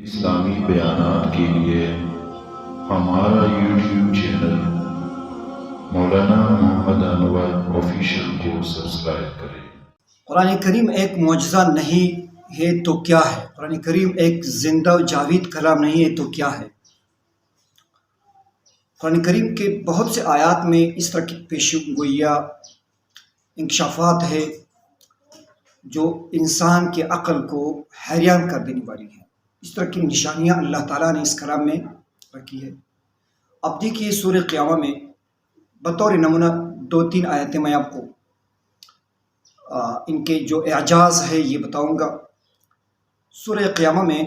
اسلامی بیانات کے لیے ہمارا یوٹیوب چینل مولانا محمد انور آفیشیل کو سبسکرائب کریں۔ قرآن کریم ایک معجزہ نہیں ہے تو کیا ہے؟ قرآن کریم ایک زندہ و جاوید کلام نہیں ہے تو کیا ہے؟ قرآن کریم کے بہت سے آیات میں اس طرح کی پیشن گوئیاں انکشافات ہے جو انسان کے عقل کو حیران کر دینے والی ہے۔ اس طرح کی نشانیاں اللہ تعالیٰ نے اس کلام میں رکھی ہے۔ اب دیکھیے سورہ قیامہ میں بطور نمونہ 2-3 آیتیں میں آپ کو ان کے جو اعجاز ہے یہ بتاؤں گا۔ سورہ قیامہ میں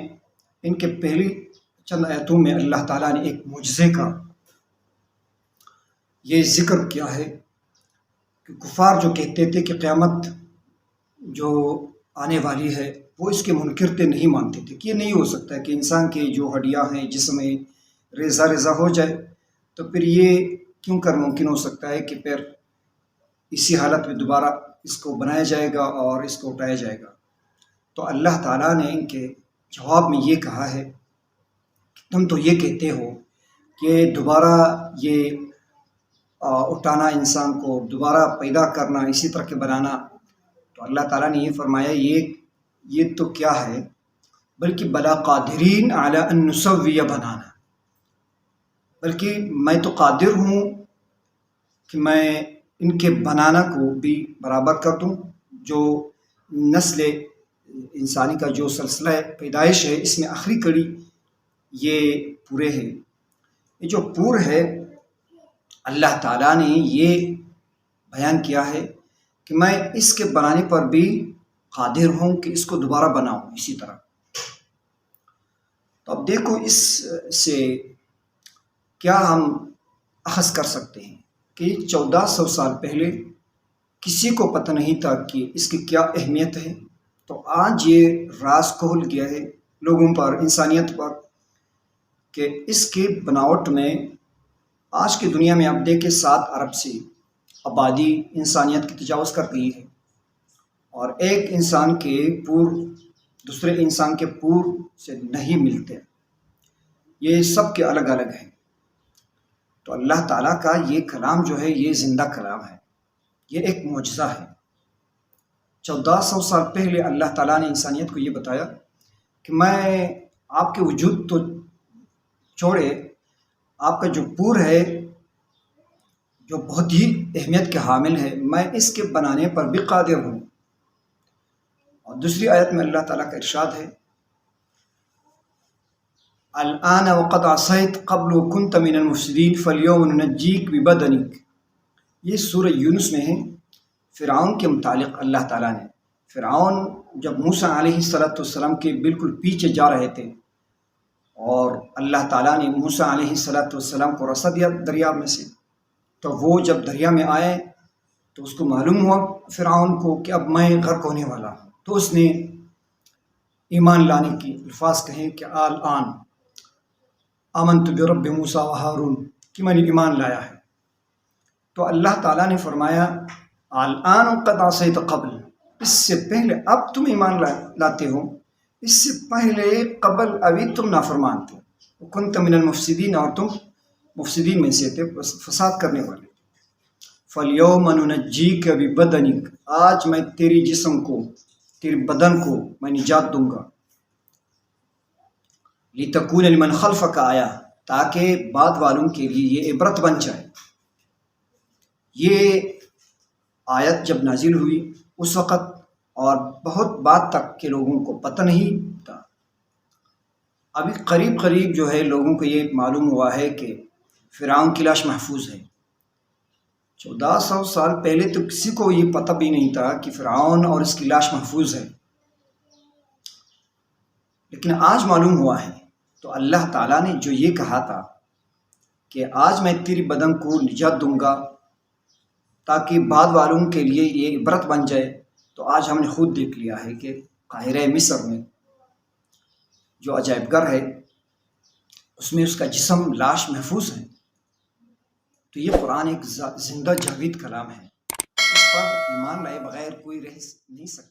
ان کے پہلی چند آیتوں میں اللہ تعالیٰ نے ایک معجزے کا یہ ذکر کیا ہے کہ کفار جو کہتے تھے کہ قیامت جو آنے والی ہے وہ اس کے منکر تھے، نہیں مانتے تھے کہ یہ نہیں ہو سکتا ہے کہ انسان کے جو ہڈیاں ہیں جسم میں ریزہ ریزہ ہو جائے، تو پھر یہ کیوں کر ممکن ہو سکتا ہے کہ پھر اسی حالت میں دوبارہ اس کو بنایا جائے گا اور اس کو اٹھایا جائے گا۔ تو اللہ تعالیٰ نے ان کے جواب میں یہ کہا ہے کہ تم تو یہ کہتے ہو کہ دوبارہ یہ اٹھانا، انسان کو دوبارہ پیدا کرنا، اسی طرح کے بنانا، تو اللہ تعالیٰ نے یہ فرمایا یہ تو کیا ہے، بلکہ بلا قادرین علی ان نسوی بنانا، بلکہ میں تو قادر ہوں کہ میں ان کے بنانا کو بھی برابر کر دوں۔ جو نسل انسانی کا جو سلسلہ پیدائش ہے اس میں آخری کڑی یہ پورے ہے، یہ جو پور ہے اللہ تعالیٰ نے یہ بیان کیا ہے کہ میں اس کے بنانے پر بھی قادر ہوں کہ اس کو دوبارہ بناؤں اسی طرح۔ تو اب دیکھو اس سے کیا ہم اخذ کر سکتے ہیں کہ 1400 سال پہلے کسی کو پتہ نہیں تھا کہ اس کی کیا اہمیت ہے، تو آج یہ راز کھل گیا ہے لوگوں پر، انسانیت پر، کہ اس کی بناوٹ میں آج کی دنیا میں آپ دیکھیں 7 ارب سے آبادی انسانیت کی تجاوز کر گئی ہے، اور ایک انسان کے پور دوسرے انسان کے پور سے نہیں ملتے، یہ سب کے الگ الگ ہیں۔ تو اللہ تعالیٰ کا یہ کلام جو ہے یہ زندہ کلام ہے، یہ ایک معجزہ ہے۔ 1400 سال پہلے اللہ تعالیٰ نے انسانیت کو یہ بتایا کہ میں آپ کے وجود تو چھوڑے، آپ کا جو پور ہے جو بہت ہی اہمیت کے حامل ہے، میں اس کے بنانے پر بھی قادر ہوں۔ اور دوسری آیت میں اللہ تعالیٰ کا ارشاد ہے الآن وقد عصیت قبل وکنت من المفسدین فالیوم ننجیک ببدنک، یہ سورہ یونس میں ہے۔ فرعون کے متعلق اللہ تعالیٰ نے، فرعون جب موسیٰ علیہ السلام کے بالکل پیچھے جا رہے تھے اور اللہ تعالیٰ نے موسیٰ علیہ السلام کو رسا دیا دریا میں سے، تو وہ جب دریا میں آئے تو اس کو معلوم ہوا فرعون کو کہ اب میں غرق ہونے والا ہوں، تو اس نے ایمان لانے کی الفاظ کہیں کہ الآن آمنت برب موسیٰ و ہارون، کہ میں نے ایمان لایا ہے۔ تو اللہ تعالیٰ نے فرمایا الآن قد عصیت قبل، اس سے پہلے اب تم ایمان لاتے ہو، اس سے پہلے قبل ابھی تم نافرمان تھے، وکنت من المفسدین، اور تم مفسدین میں سے تھے، فساد کرنے والے۔ فالیوم ننجیک ببدنک، آج میں تیری جسم کو، تیرے بدن کو میں نجات دوں گا، لتکون لمن خلفک آیا، تاکہ بعد والوں کے لیے یہ عبرت بن جائے۔ یہ آیت جب نازل ہوئی اس وقت اور بہت بعد تک کے لوگوں کو پتہ نہیں تھا، ابھی قریب قریب جو ہے لوگوں کو یہ معلوم ہوا ہے کہ فرعون کی لاش محفوظ ہے۔ 1400 سال پہلے تو کسی کو یہ پتہ بھی نہیں تھا کہ فرعون اور اس کی لاش محفوظ ہے، لیکن آج معلوم ہوا ہے۔ تو اللہ تعالیٰ نے جو یہ کہا تھا کہ آج میں تیری بدن کو نجات دوں گا تاکہ بعد والوں کے لیے یہ عبرت بن جائے، تو آج ہم نے خود دیکھ لیا ہے کہ قاہرہ مصر میں جو عجائب گھر ہے اس میں اس کا جسم لاش محفوظ ہے۔ تو یہ قرآن ایک زندہ جاوید کلام ہے، اس پر ایمان لائے بغیر کوئی رہ نہیں سکتا۔